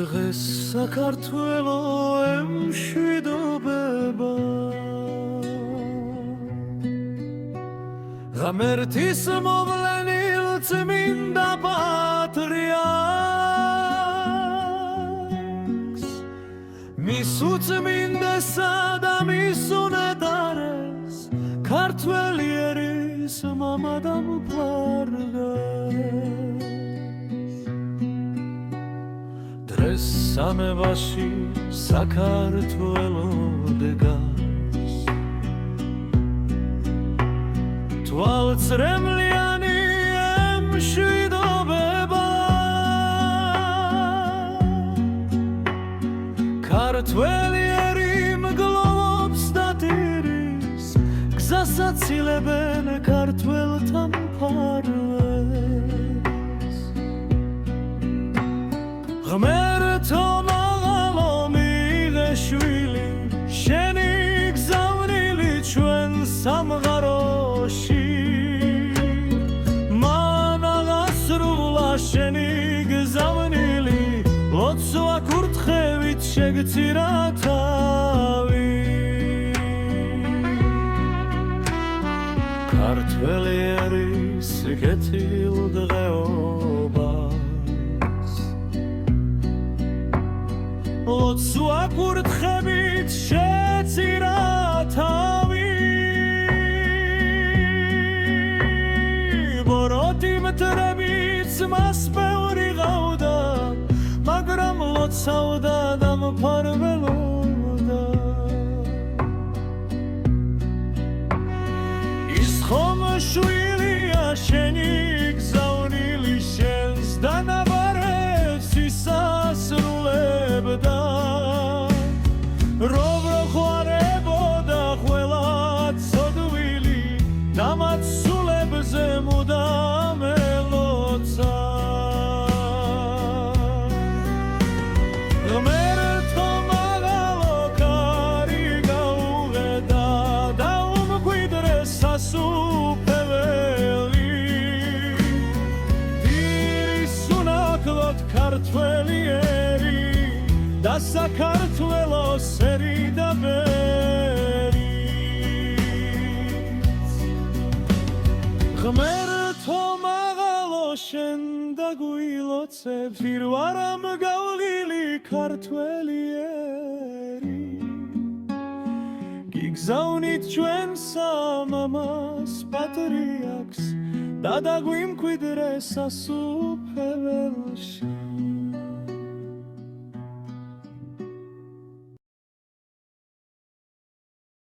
დღეს საქართველო ემშვიდობება ღამერთის მოვლენილ წმინდა პატრიარქს მის უწმინდესა და მის უნეტარეს ქართველი ერის მამა დამფარგეს დღეს სამებაში საქართველო დგას თვალწრემლიანი ემშვიდობება ქართველი ერი მგლოვობს და ტირის გზასაც ცილებენ ქართველთან ფარვეს ღმერთო მაღალო მიღე შვილი შენი გზავნილი ჩვენ სამღაროში მანაღასრულა შენი გზავნილი ლოცვა კურთხევით შეგცირა თავი ქართველი ერის კეთილ დღეობას ლოცვა კურთხევით შეცირა თავი ბოროტი მტრებით მას ბევრი ღავდა მაგრამ ლოცავდა დამფარველობდა ის ხომ შვილია შენი გზავნილი შენს დანაბარებს ისასრულებდა რო ხვარებოდა ყველა ცოდვილი და მათ სულებზე მუდამ ელოცა ღმერთო მაღალო კარი გაუღედა და უმკვიდრე სასუფეველი დირის უნაკლოდ ქართველი ერი და საქართველოს ერი და ბერიც ღმერთო მაღალო შენ დაგვილოცე ფირვარამ გავლილი ქართველი ერი გიგზავნით ჩვენ სამამას პატრიარქს და დაგვიმკვიდრე სასუფეველში